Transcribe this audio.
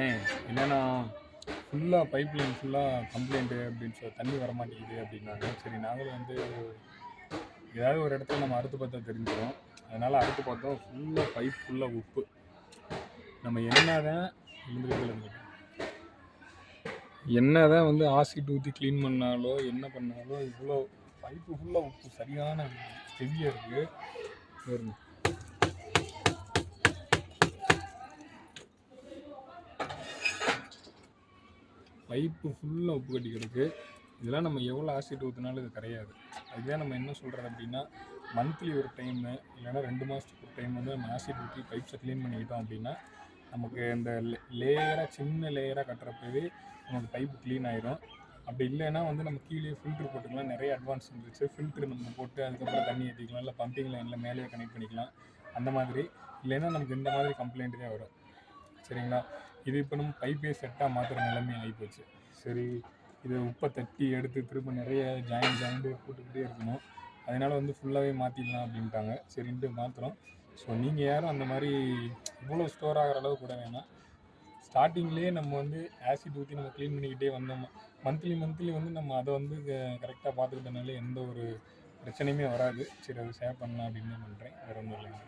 என்னன்னா ஃபுல்லாக pipe line ஃபுல்லாக கம்ப்ளைண்ட்டு அப்படின்னு சொல்லி தண்ணி வர மாட்டேங்குது அப்படின்னாங்க. சரி நாங்களும் வந்து ஏதாவது ஒரு இடத்துல நம்ம அறுத்து பார்த்தா தெரிஞ்சிடும். அதனால் அறுத்து பார்த்தோம், ஃபுல்லாக பைப் ஃபுல்லாக உப்பு. நம்ம என்ன தான் வந்து ஆசிட் ஊற்றி க்ளீன் பண்ணாலோ என்ன பண்ணாலோ இவ்வளோ பைப்பு ஃபுல்லாக உப்பு சரியான ஹெவியாக இருக்குது. பைப்பு ஃபுல்லாக உப்பு கட்டி கிடக்கு. இதெல்லாம் நம்ம எவ்வளோ ஆசிட் ஊற்றினாலும் இது கிடையாது. அதுதான் நம்ம என்ன சொல்கிறது அப்படின்னா, மந்த்லி ஒரு டைமு இல்லைன்னா 2 மாதத்துக்கு ஒரு டைம் வந்து நம்ம ஆசிட் ஊற்றி பைப்ஸை க்ளீன் பண்ணிக்கிட்டோம் அப்படின்னா நமக்கு இந்த லேயராக சின்ன லேயராக கட்டுறப்பவே நமக்கு பைப்பு க்ளீன் ஆகிடும். அப்படி இல்லைன்னா வந்து நம்ம கீழே ஃபில்ட்ரு போட்டுக்கலாம். நிறைய அட்வான்ஸ் இருந்துச்சு. ஃபில்ட்ரு நம்ம போட்டு அதுக்கப்புறம் தண்ணி ஏற்றிக்கலாம், இல்லை பம்பிங் லைனில் மேலேயே கனெக்ட் பண்ணிக்கலாம். அந்த மாதிரி இல்லைன்னா நமக்கு இந்த மாதிரி கம்ப்ளைண்ட் தான் வரும். சரிங்களா? இது இப்போ நம்ம பைப்பே செட்டாக மாற்றுற நிலைமை ஆகிப்போச்சு. சரி, இதை உப்பை தட்டி எடுத்து திரும்ப நிறைய ஜாயிண்ட் போட்டுக்கிட்டே இருக்கணும். அதனால் வந்து ஃபுல்லாகவே மாற்றிடலாம் அப்படின்ட்டாங்க. சரின்ட்டு மாற்றுறோம். ஸோ நீங்கள் யாரும் அந்த மாதிரி இவ்வளோ ஸ்டோர் ஆகிற அளவு கூட வேணாம். ஸ்டார்டிங்லேயே நம்ம வந்து ஆசிட் ஊற்றி நம்ம க்ளீன் பண்ணிக்கிட்டே வந்தோம். மந்த்லி வந்து நம்ம அதை வந்து கரெக்டாக பார்த்துக்கிட்டனால எந்த ஒரு பிரச்சனையுமே வராது. சரி, அதை ஷேர் பண்ணலாம் அப்படின்னு தான் பண்ணுறேன். வேறு ஒன்றும் இல்லைங்க.